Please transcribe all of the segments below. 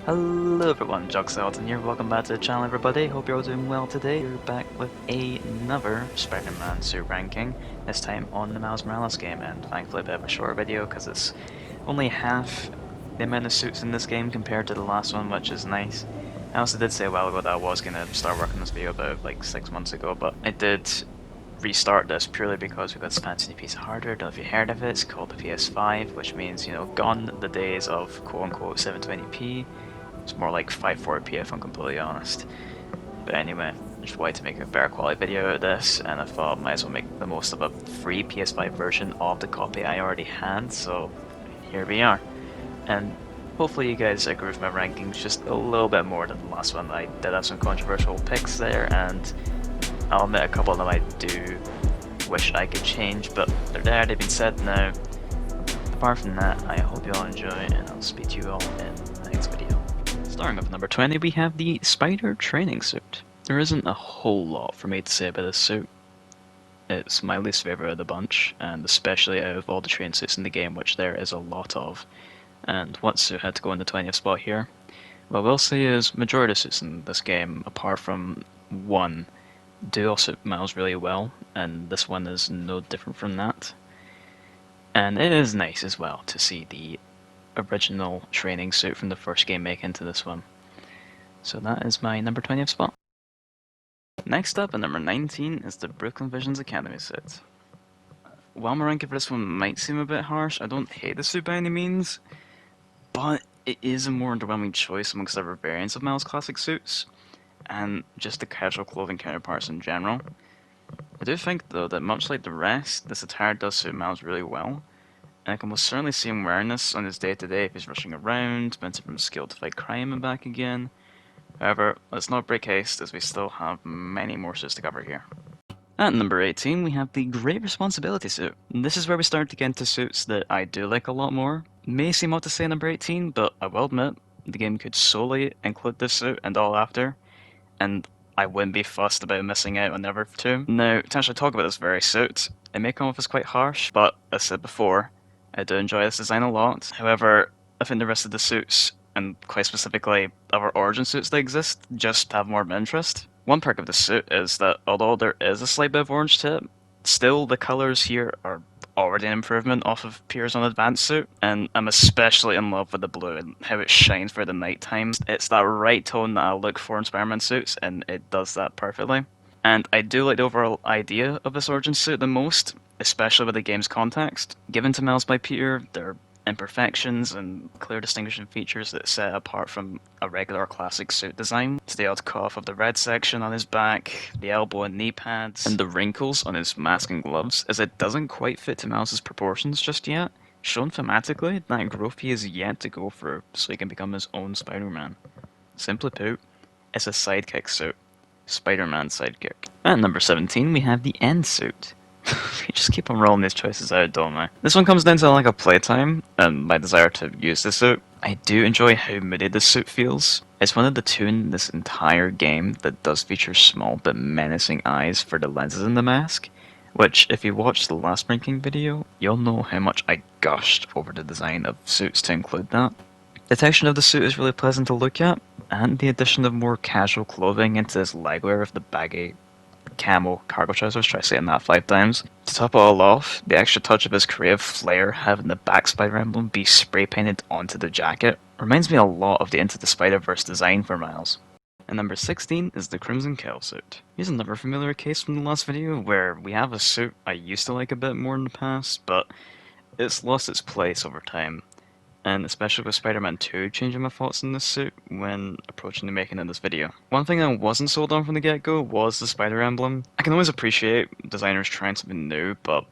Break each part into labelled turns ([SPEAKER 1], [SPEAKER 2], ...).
[SPEAKER 1] Hello everyone, Jugsalton here, welcome back to the channel everybody, hope you're all doing well today. We're back with another Spider-Man suit ranking, this time on the Miles Morales game, and thankfully a bit of a short video because it's only half the amount of suits in this game compared to the last one, which is nice. I also did say a while ago that I was going to start working on this video about like 6 months ago, but I did restart this purely because we've got this fancy new piece of hardware. Don't know if you heard of it, it's called the PS5, which means, you know, gone the days of quote-unquote 720p. It's more like 540p if I'm completely honest. But anyway, I just wanted to make a better quality video out of this, and I thought I might as well make the most of a free PS5 version of the copy I already had, so here we are. And hopefully you guys agree with my rankings just a little bit more than the last one. I did have some controversial picks there, and I'll admit a couple of them I do wish I could change, but they're there, they've been said now. Apart from that, I hope you all enjoy, and I'll speak to you all in the next video. Starting with number 20, we have the Spider training suit. There isn't a whole lot for me to say about this suit. It's my least favourite of the bunch, and especially out of all the training suits in the game, which there is a lot of. And what suit had to go in the 20th spot here? What I will say is, majority of suits in this game, apart from one, do all suit Miles really well, and this one is no different from that. And it is nice as well to see the original training suit from the first game make into this one. So that is my number 20th spot. Next up, at number 19, is the Brooklyn Visions Academy suit. While my ranking for this one might seem a bit harsh, I don't hate the suit by any means, but it is a more underwhelming choice amongst other variants of Miles' classic suits, and just the casual clothing counterparts in general. I do think, though, that much like the rest, this attire does suit Miles really well, and I can most certainly see him wearing this on his day-to-day if he's rushing around, bouncing from skill to fight crime and back again. However, let's not break haste, as we still have many more suits to cover here. At number 18, we have the Great Responsibility suit. This is where we start to get into suits that I do like a lot more. May seem odd to say number 18, but I will admit, the game could solely include this suit and all after, and I wouldn't be fussed about missing out on the other two. Now, to actually talk about this very suit, it may come off as quite harsh, but as I said before, I do enjoy this design a lot. However, I think the rest of the suits, and quite specifically other origin suits that exist, just have more of an interest. One perk of the suit is that although there is a slight bit of orange to it, still the colours here are already an improvement off of Pierre's on Advanced suit, and I'm especially in love with the blue and how it shines for the night times. It's that right tone that I look for in Spider-Man suits, and it does that perfectly. And I do like the overall idea of this origin suit the most, especially with the game's context. Given to Miles by Peter, there are imperfections and clear distinguishing features that set it apart from a regular classic suit design. It's the odd cut-off of the red section on his back, the elbow and knee pads, and the wrinkles on his mask and gloves, as it doesn't quite fit to Miles' proportions just yet, shown thematically that growth he is yet to go through so he can become his own Spider-Man. Simply put, it's a sidekick suit. Spider-Man sidekick. At number 17, we have the End suit. We just keep on rolling these choices out, don't we? This one comes down to like a playtime, and my desire to use this suit. I do enjoy how moody this suit feels. It's one of the two in this entire game that does feature small but menacing eyes for the lenses in the mask, which, if you watched the last ranking video, you'll know how much I gushed over the design of suits to include that. The texture of the suit is really pleasant to look at, and the addition of more casual clothing into this legwear of the baggy camo cargo trousers, try saying that 5 times. To top it all off, the extra touch of his creative flair having the back spider emblem be spray painted onto the jacket reminds me a lot of the Into the Spiderverse design for Miles. And number 16 is the Crimson Cowl suit. Here's another familiar case from the last video where we have a suit I used to like a bit more in the past, but it's lost its place over time. And especially with Spider-Man 2 changing my thoughts on this suit when approaching the making of this video. One thing I wasn't sold on from the get-go was the spider emblem. I can always appreciate designers trying something new, but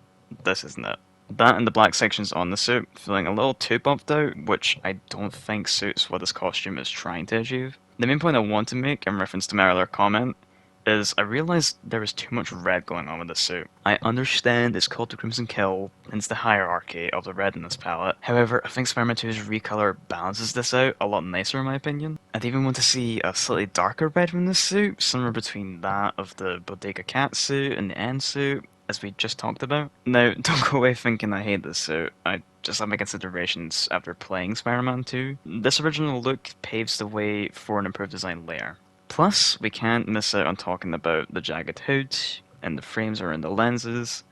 [SPEAKER 1] this isn't it. That and the black sections on the suit feeling a little too bumped out, which I don't think suits what this costume is trying to achieve. The main point I want to make, in reference to my earlier comment, is I realized there was too much red going on with this suit. I understand it's called the Crimson Kill, hence the hierarchy of the red in this palette. However, I think Spider-Man 2's recolor balances this out a lot nicer in my opinion. I'd even want to see a slightly darker red from this suit, somewhere between that of the Bodega Cat suit and the End suit, as we just talked about. Now, don't go away thinking I hate this suit. I just have my considerations after playing Spider-Man 2. This original look paves the way for an improved design layer. Plus, we can't miss out on talking about the jagged hood, and the frames around the lenses.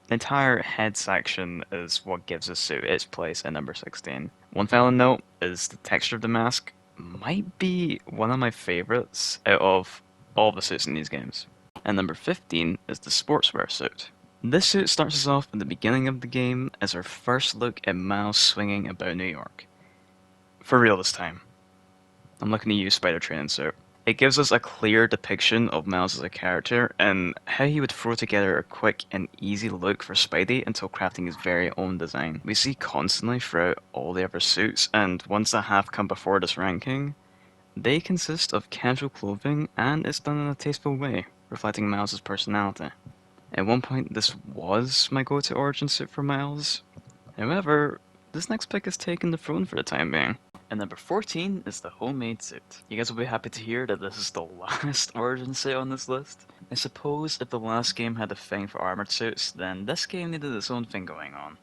[SPEAKER 1] The entire head section is what gives the suit its place in number 16. One final note is the texture of the mask might be one of my favorites out of all the suits in these games. And number 15 is the sportswear suit. This suit starts us off at the beginning of the game as our first look at Miles swinging about New York. For real this time. I'm looking to use Spider Training suit. It gives us a clear depiction of Miles as a character and how he would throw together a quick and easy look for Spidey until crafting his very own design. We see constantly throughout all the other suits, and ones that have come before this ranking, they consist of casual clothing and it's done in a tasteful way, reflecting Miles' personality. At one point this was my go-to origin suit for Miles, however, this next pick has taken the throne for the time being. And number 14 is the homemade suit. You guys will be happy to hear that this is the last origin suit on this list. I suppose if the last game had a thing for armored suits, then this game needed its own thing going on.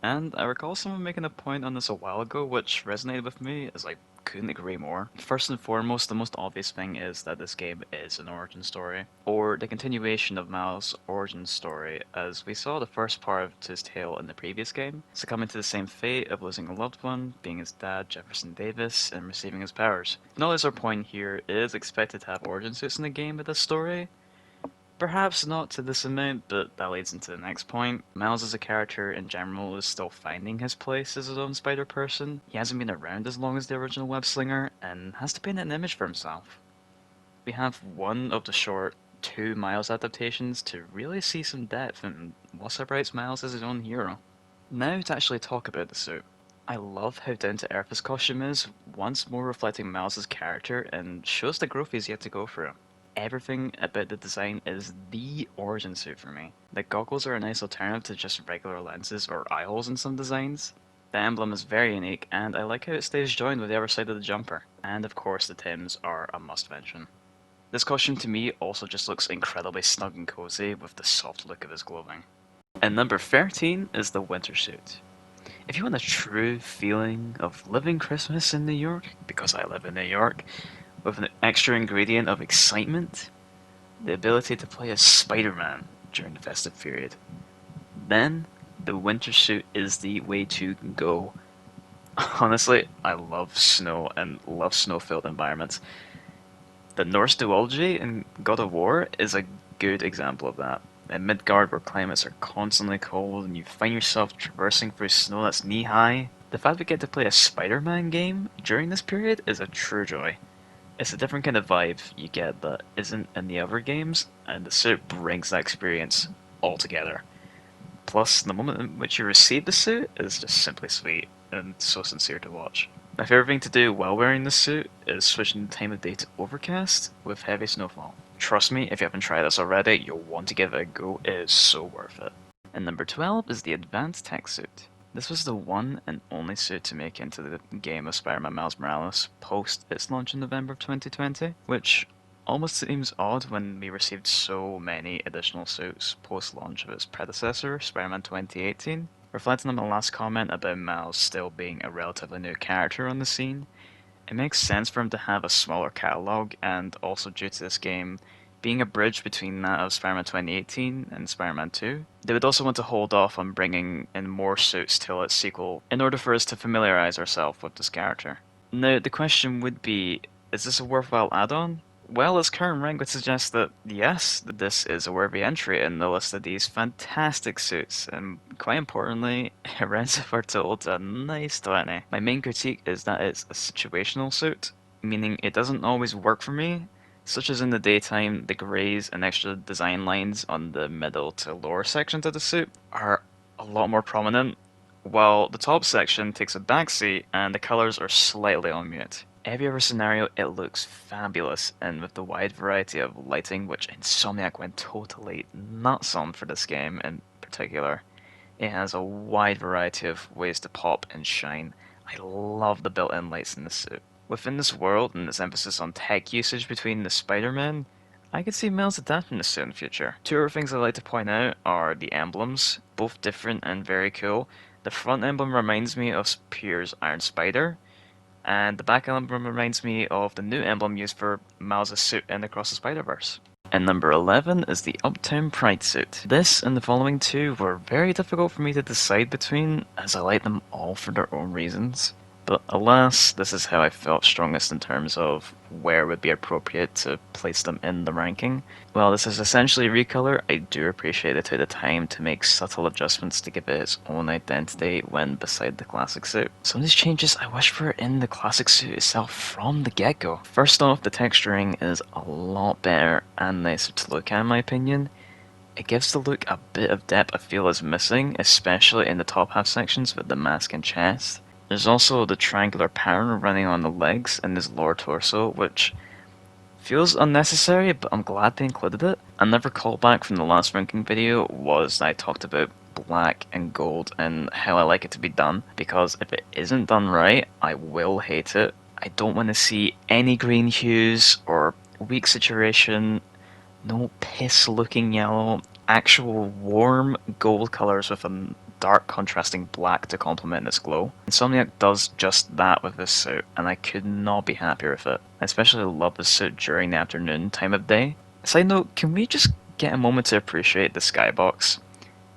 [SPEAKER 1] And I recall someone making a point on this a while ago which resonated with me as I couldn't agree more. First and foremost, the most obvious thing is that this game is an origin story, or the continuation of Miles' origin story, as we saw the first part of his tale in the previous game, succumbing to the same fate of losing a loved one, being his dad, Jefferson Davis, and receiving his powers. No, as our point here, it is expected to have origin suits in the game with this story. Perhaps not to this amount, but that leads into the next point. Miles as a character in general is still finding his place as his own Spider-Person. He hasn't been around as long as the original web-slinger, and has to paint an image for himself. We have one of the short 2 Miles adaptations to really see some depth in what separates Miles as his own hero. Now to actually talk about the suit. I love how down-to-earth his costume is, once more reflecting Miles' character and shows the growth he's yet to go through. Everything about the design is the origin suit for me. The goggles are a nice alternative to just regular lenses or eye holes in some designs. The emblem is very unique, and I like how it stays joined with the other side of the jumper. And of course the Tims are a must mention. This costume to me also just looks incredibly snug and cozy with the soft look of his clothing. And number 13 is the winter suit. If you want a true feeling of living Christmas in New York, because I live in New York, with an extra ingredient of excitement, the ability to play as Spider-Man during the festive period, then the winter suit is the way to go. Honestly, I love snow and love snow-filled environments. The Norse duology in God of War is a good example of that. In Midgard, where climates are constantly cold and you find yourself traversing through snow that's knee-high, the fact we get to play a Spider-Man game during this period is a true joy. It's a different kind of vibe you get that isn't in the other games, and the suit brings that experience altogether. Plus, the moment in which you receive the suit is just simply sweet, and so sincere to watch. My favorite thing to do while wearing this suit is switching the time of day to overcast with heavy snowfall. Trust me, if you haven't tried this already, you'll want to give it a go, it is so worth it. And number 12 is the Advanced Tech Suit. This was the one and only suit to make into the game of Spider-Man Miles Morales post its launch in November of 2020, which almost seems odd when we received so many additional suits post-launch of its predecessor, Spider-Man 2018. Reflecting on my last comment about Miles still being a relatively new character on the scene, it makes sense for him to have a smaller catalogue, and also due to this game being a bridge between that of Spider-Man 2018 and Spider-Man 2, they would also want to hold off on bringing in more suits till its sequel in order for us to familiarise ourselves with this character. Now, the question would be, is this a worthwhile add-on? Well, its current rank would suggest that yes, this is a worthy entry in the list of these fantastic suits, and quite importantly, it ranks for told a nice 20. My main critique is that it's a situational suit, meaning it doesn't always work for me, such as in the daytime, the greys and extra design lines on the middle to lower sections of the suit are a lot more prominent, while the top section takes a backseat and the colours are slightly on mute. Every other scenario, it looks fabulous, and with the wide variety of lighting, which Insomniac went totally nuts on for this game in particular, it has a wide variety of ways to pop and shine. I love the built-in lights in this suit. Within this world and its emphasis on tech usage between the Spider-Man, I could see Miles adapting this suit in the future. Two other things I'd like to point out are the emblems, both different and very cool. The front emblem reminds me of Spear's Iron Spider, and the back emblem reminds me of the new emblem used for Miles' suit in Across the Spider-Verse. And number 11 is the Uptown Pride suit. This and the following two were very difficult for me to decide between, as I like them all for their own reasons. But alas, this is how I felt strongest in terms of where would be appropriate to place them in the ranking. While this is essentially a recolor, I do appreciate it took the time to make subtle adjustments to give it its own identity when beside the classic suit. Some of these changes I wish were in the classic suit itself from the get-go. First off, the texturing is a lot better and nicer to look at in my opinion. It gives the look a bit of depth I feel is missing, especially in the top half sections with the mask and chest. There's also the triangular pattern running on the legs and his lower torso, which feels unnecessary, but I'm glad they included it. Another callback from the last ranking video was that I talked about black and gold and how I like it to be done, because if it isn't done right, I will hate it. I don't want to see any green hues or weak saturation, no piss looking yellow, actual warm gold colours with a dark contrasting black to complement this glow. Insomniac does just that with this suit, and I could not be happier with it. I especially love this suit during the afternoon time of day. Side note, can we just get a moment to appreciate the skybox?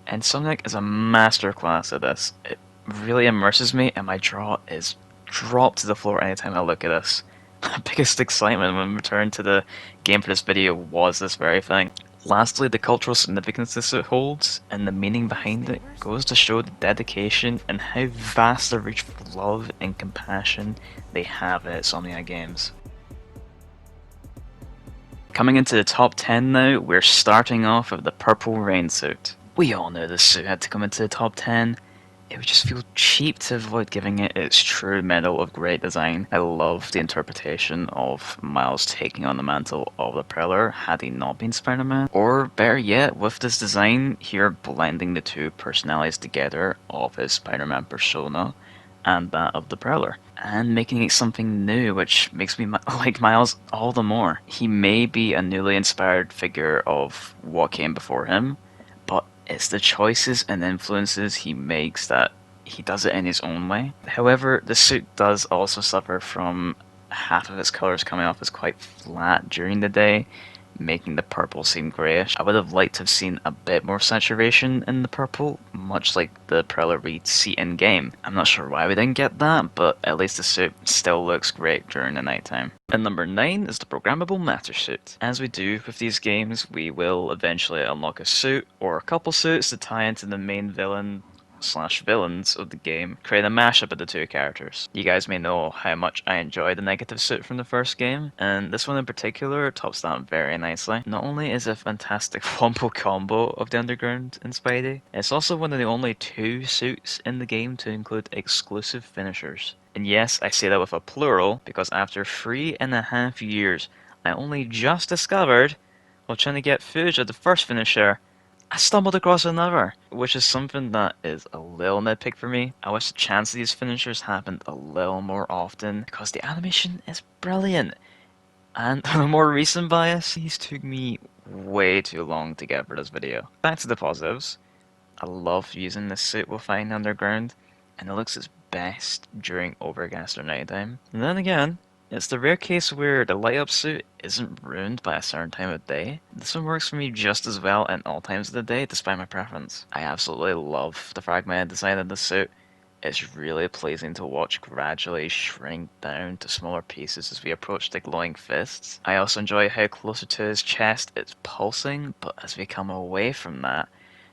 [SPEAKER 1] Insomniac is a masterclass at this. It really immerses me, and my jaw is dropped to the floor anytime I look at this. My biggest excitement when we returned to the game for this video was this very thing. Lastly, the cultural significance this suit holds, and the meaning behind it, goes to show the dedication and how vast the reach of love and compassion they have at Insomniac Games. Coming into the top 10 now, we're starting off with the Purple Rain suit. We all know this suit had to come into the top 10. It would just feel cheap to avoid giving it its true medal of great design. I love the interpretation of Miles taking on the mantle of the Prowler had he not been Spider-Man. Or better yet, with this design here blending the two personalities together of his Spider-Man persona and that of the Prowler, and making it something new, which makes me like Miles all the more. He may be a newly inspired figure of what came before him, but it's the choices and influences he makes that he does it in his own way. However, the suit does also suffer from half of its colors coming off as quite flat during the day, making the purple seem greyish. I would have liked to have seen a bit more saturation in the purple, much like the Prowler we see in game. I'm not sure why we didn't get that, but at least the suit still looks great during the nighttime. And number 9 is the Programmable Matter suit. As we do with these games, we will eventually unlock a suit or a couple suits to tie into the main villain slash villains of the game, create a mashup of the two characters. You guys may know how much I enjoy the negative suit from the first game, and this one in particular tops that very nicely. Not only is it a fantastic wombo combo of the Underground and Spidey, it's also one of the only 2 suits in the game to include exclusive finishers. And yes, I say that with a plural, because after 3.5 years, I only just discovered, while trying to get footage of the first finisher, I stumbled across another, which is something that is a little nitpick for me. I wish the chance of these finishers happened a little more often, because the animation is brilliant. And on a more recent bias, these took me way too long to get for this video. Back to the positives. I love using this suit while fighting underground, and it looks its best during overcast or nighttime. And then again, it's the rare case where the light up suit isn't ruined by a certain time of day. This one works for me just as well at all times of the day, despite my preference. I absolutely love the fragmented design of the suit. It's really pleasing to watch gradually shrink down to smaller pieces as we approach the glowing fists. I also enjoy how closer to his chest it's pulsing, but as we come away from that,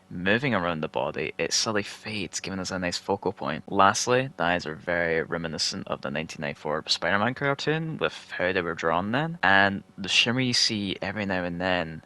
[SPEAKER 1] moving around the body, it slowly fades, giving us a nice focal point. Lastly, the eyes are very reminiscent of the 1994 Spider-Man cartoon with how they were drawn then, and the shimmer you see every now and then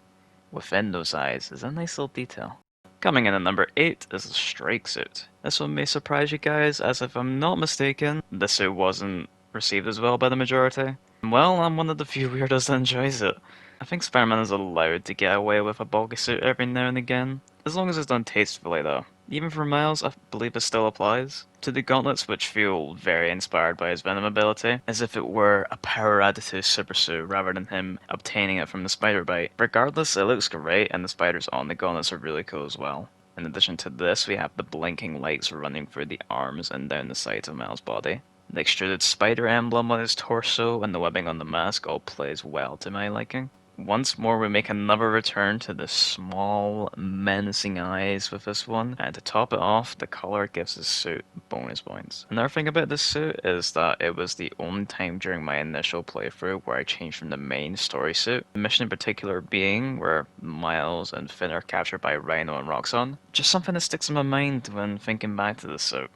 [SPEAKER 1] within those eyes is a nice little detail. Coming in at number 8 is the Strike suit. This one may surprise you guys, as if I'm not mistaken, this suit wasn't received as well by the majority. Well, I'm one of the few weirdos that enjoys it. I think Spider-Man is allowed to get away with a bulky suit every now and again, as long as it's done tastefully though. Even for Miles, I believe it still applies to the gauntlets, which feel very inspired by his Venom ability, as if it were a power added to his super suit rather than him obtaining it from the spider bite. Regardless, it looks great, and the spiders on the gauntlets are really cool as well. In addition to this, we have the blinking lights running through the arms and down the sides of Miles' body. The extruded spider emblem on his torso and the webbing on the mask all plays well to my liking. Once more, we make another return to the small, menacing eyes with this one, and to top it off, the color gives the suit bonus points. Another thing about this suit is that it was the only time during my initial playthrough where I changed from the main story suit, the mission in particular being where Miles and Finn are captured by Rhino and Roxxon. Just something that sticks in my mind when thinking back to this suit.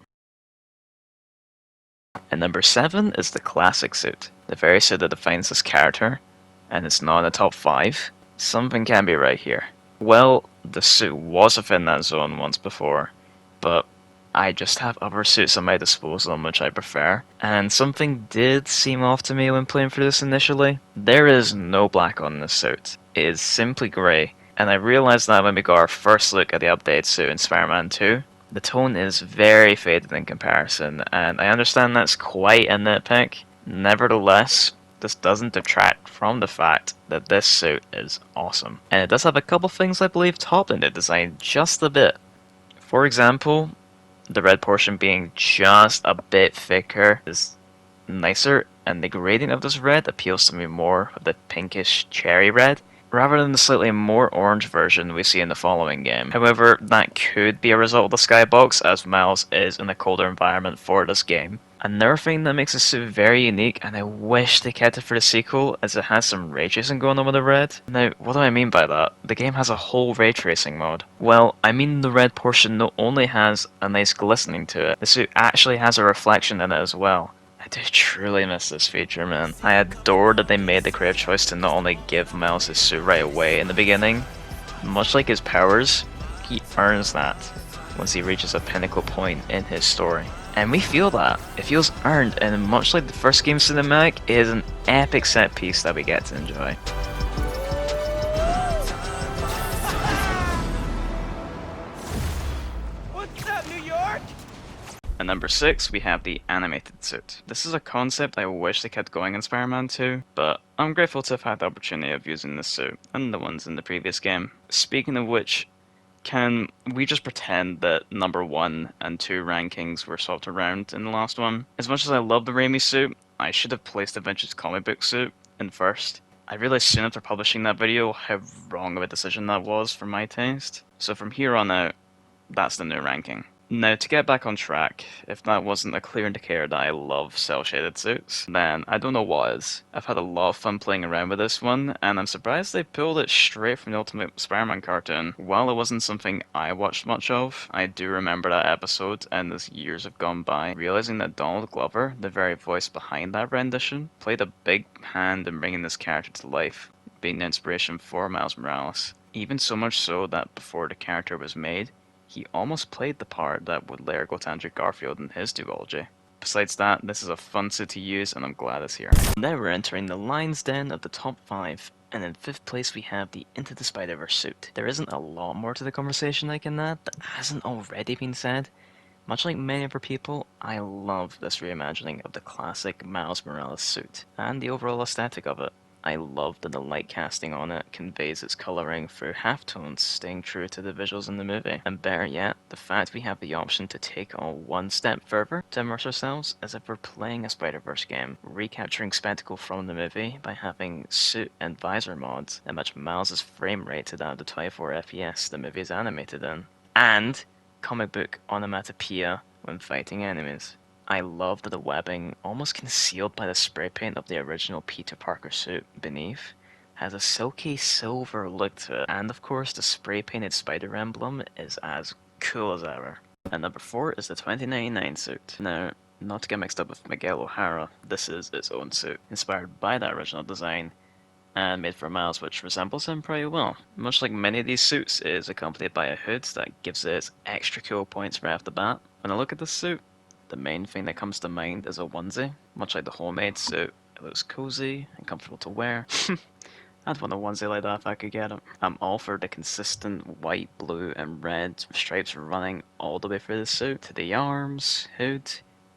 [SPEAKER 1] And number 7 is the classic suit, the very suit that defines this character, and it's not in the top 5, something can be right here. Well, the suit was within that zone once before, but I just have other suits at my disposal which I prefer, and something did seem off to me when playing through this initially. There is no black on this suit. It is simply grey, and I realised that when we got our first look at the updated suit in Spider-Man 2. The tone is very faded in comparison, and I understand that's quite a nitpick. Nevertheless, this doesn't detract from the fact that this suit is awesome. And it does have a couple things I believe toppling the design just a bit. For example, the red portion being just a bit thicker is nicer, and the gradient of this red appeals to me more with the pinkish cherry red, rather than the slightly more orange version we see in the following game. However, that could be a result of the skybox, as Miles is in a colder environment for this game. Another thing that makes this suit very unique, and I wish they kept it for the sequel, is it has some ray tracing going on with the red. Now, what do I mean by that? The game has a whole ray tracing mode. Well, I mean the red portion not only has a nice glistening to it, the suit actually has a reflection in it as well. I do truly miss this feature, man. I adore that they made the creative choice to not only give Miles his suit right away in the beginning, much like his powers, he earns that once he reaches a pinnacle point in his story. And we feel that. It feels earned, and much like the first game cinematic, it is an epic set piece that we get to enjoy.
[SPEAKER 2] What's up, New York?
[SPEAKER 1] At number 6, we have the animated suit. This is a concept I wish they kept going in Spider-Man 2, but I'm grateful to have had the opportunity of using this suit, and the ones in the previous game. Speaking of which, can we just pretend that number 1 and 2 rankings were swapped around in the last one? As much as I love the Raimi suit, I should have placed the Vintage comic book suit in first. I realized soon after publishing that video how wrong of a decision that was for my taste. So from here on out, that's the new ranking. Now, to get back on track, if that wasn't a clear indicator that I love cel-shaded suits, then I don't know what is. I've had a lot of fun playing around with this one, and I'm surprised they pulled it straight from the Ultimate Spider-Man cartoon. While it wasn't something I watched much of, I do remember that episode, and as years have gone by, realizing that Donald Glover, the very voice behind that rendition, played a big hand in bringing this character to life, being the inspiration for Miles Morales. Even so much so that before the character was made, he almost played the part that would later go to Andrew Garfield in his duology. Besides that, this is a fun suit to use, and I'm glad it's here. Now we're entering the lion's den of the top 5, and in 5th place we have the Into the Spider-Verse suit. There isn't a lot more to the conversation I can add that hasn't already been said. Much like many other people, I love this reimagining of the classic Miles Morales suit, and the overall aesthetic of it. I love that the light casting on it conveys its colouring through halftones, staying true to the visuals in the movie. And better yet, the fact we have the option to take on one step further to immerse ourselves as if we're playing a Spider-Verse game, recapturing spectacle from the movie by having suit and visor mods that match Miles' frame rate to that of the 24 FPS the movie is animated in, and comic book onomatopoeia when fighting enemies. I love that the webbing, almost concealed by the spray paint of the original Peter Parker suit beneath, has a silky silver look to it, and of course the spray painted spider emblem is as cool as ever. And number 4 is the 2099 suit. Now, not to get mixed up with Miguel O'Hara, this is its own suit, inspired by that original design, and made for Miles, which resembles him pretty well. Much like many of these suits, it is accompanied by a hood that gives it extra cool points right off the bat. When I look at this suit, the main thing that comes to mind is a onesie. Much like the homemade suit, it looks cozy and comfortable to wear. I'd want a onesie like that if I could get it. I'm all for the consistent white, blue, and red stripes running all the way through the suit, to the arms, hood,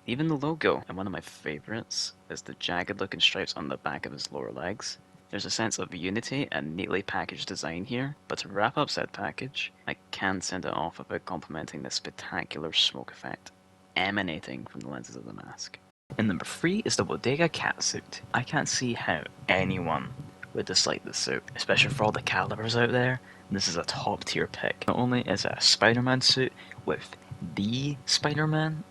[SPEAKER 1] even the logo. And one of my favourites is the jagged looking stripes on the back of his lower legs. There's a sense of unity and neatly packaged design here, but to wrap up said package, I can't send it off without complimenting the spectacular smoke effect emanating from the lenses of the mask. And number 3 is the Bodega Catsuit. I can't see how anyone would dislike this suit, especially for all the calibers out there. This is a top tier pick. Not only is it a Spider-Man suit with the Spider-Man,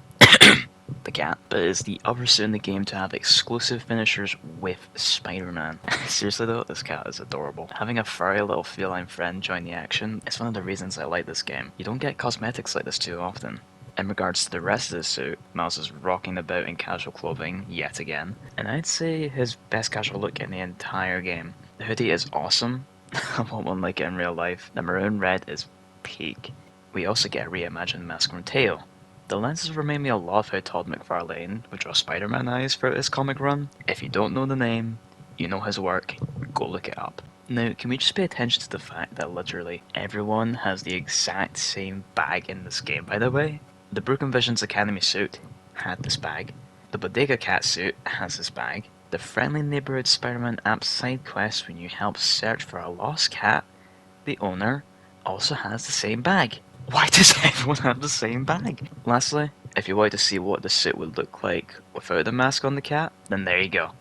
[SPEAKER 1] the cat, but it's the other suit in the game to have exclusive finishers with Spider-Man. Seriously though, this cat is adorable. Having a furry little feline friend join the action is one of the reasons I like this game. You don't get cosmetics like this too often. In regards to the rest of the suit, Miles is rocking about in casual clothing yet again, and I'd say his best casual look in the entire game. The hoodie is awesome. I want one like it in real life. The maroon red is peak. We also get a reimagined mask from Tail. The lenses remind me a lot of how Todd McFarlane would draw Spider-Man eyes throughout his comic run. If you don't know the name, you know his work, go look it up. Now, can we just pay attention to the fact that literally everyone has the exact same bag in this game, by the way? The Broken Visions Academy suit had this bag. The Bodega Cat suit has this bag. The Friendly Neighborhood Spider-Man app side quest when you help search for a lost cat, the owner, also has the same bag. Why does everyone have the same bag? Lastly, if you want to see what the suit would look like without the mask on the cat, then there you go.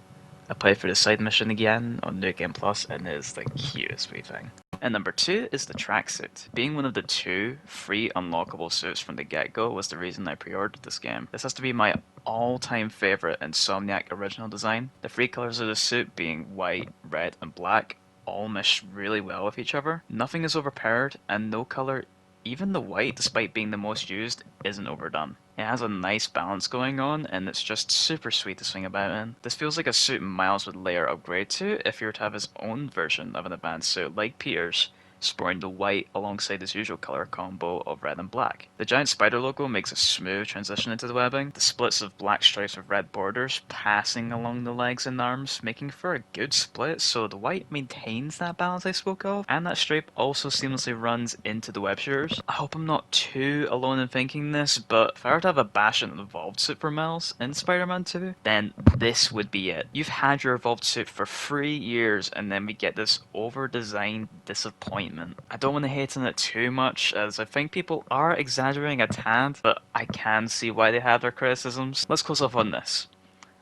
[SPEAKER 1] I played for the side mission again on New Game Plus and it is the cutest wee thing. And number 2 is the tracksuit. Being one of the 2 free unlockable suits from the get-go was the reason I pre-ordered this game. This has to be my all-time favourite Insomniac original design. The 3 colours of the suit being white, red and black all mesh really well with each other. Nothing is overpowered and no colour, even the white, despite being the most used, isn't overdone. It has a nice balance going on, and it's just super sweet to swing about in. This feels like a suit Miles would later upgrade to if he were to have his own version of an advanced suit like Peter's, sporting the white alongside his usual colour combo of red and black. The giant spider logo makes a smooth transition into the webbing, the splits of black stripes with red borders passing along the legs and arms, making for a good split, so the white maintains that balance I spoke of, and that stripe also seamlessly runs into the web shooters. I hope I'm not too alone in thinking this, but if I were to have a Bastion Evolved suit for Miles in Spider-Man 2, then this would be it. You've had your Evolved suit for 3 years, and then we get this over-designed disappointment. I don't want to hate on it too much, as I think people are exaggerating a tad, but I can see why they have their criticisms. Let's close off on this.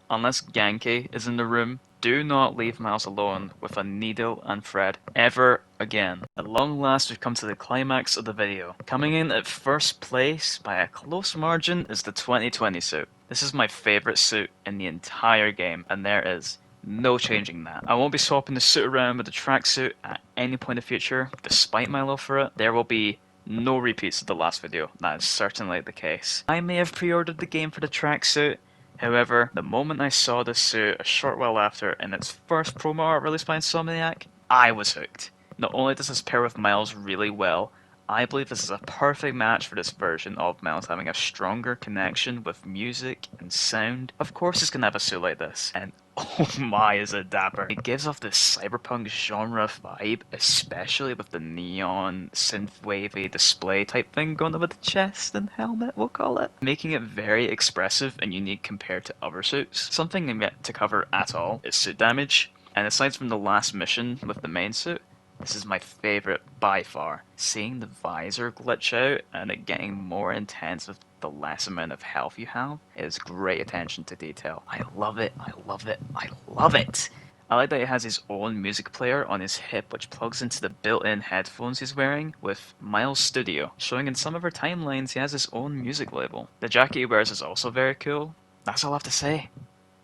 [SPEAKER 1] Unless Genki is in the room, do not leave Miles alone with a needle and thread ever again. At long last, we've come to the climax of the video. Coming in at first place by a close margin is the 2020 suit. This is my favourite suit in the entire game, and there is no changing that. I won't be swapping the suit around with the tracksuit at any point in the future, despite my love for it. There will be no repeats of the last video, that is certainly the case. I may have pre-ordered the game for the tracksuit, however, the moment I saw this suit a short while after in its first promo art released by Insomniac, I was hooked. Not only does this pair with Miles really well, I believe this is a perfect match for this version of Miles having a stronger connection with music and sound. Of course it's gonna have a suit like this, and oh my is it dapper. It gives off this cyberpunk genre vibe, especially with the neon, synthwavy display type thing going over the chest and helmet, we'll call it. Making it very expressive and unique compared to other suits. Something I'm yet to cover at all is suit damage, and aside from the last mission with the main suit, this is my favourite by far. Seeing the visor glitch out and it getting more intense with the less amount of health you have is great attention to detail. I love it, I love it, I love it! I like that he has his own music player on his hip which plugs into the built-in headphones he's wearing with Miles Studio, showing in some of our timelines he has his own music label. The jacket he wears is also very cool. That's all I have to say.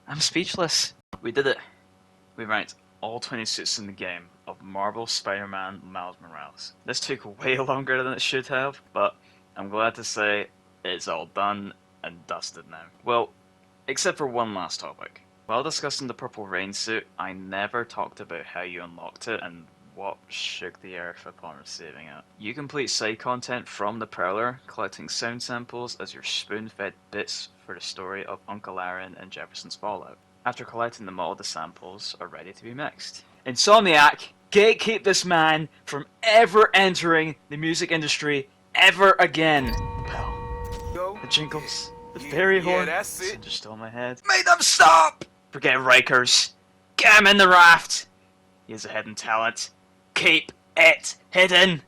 [SPEAKER 1] I'm speechless. We did it. We ranked all 20 suits in the game of Marvel Spider-Man Miles Morales. This took way longer than it should have, but I'm glad to say it's all done and dusted now. Well, except for one last topic. While discussing the Purple Rain suit, I never talked about how you unlocked it and what shook the earth upon receiving it. You complete side content from the Prowler, collecting sound samples as your spoon-fed bits for the story of Uncle Aaron and Jefferson's Fallout. After collecting them all, the samples are ready to be mixed. Insomniac! gatekeep this man from ever entering the music industry ever again. Well, the jingles, the fairy horn,
[SPEAKER 2] that's it.
[SPEAKER 1] just still in my head. Make them stop! Forget Rikers. Get him in the raft! He has a hidden talent. Keep it hidden!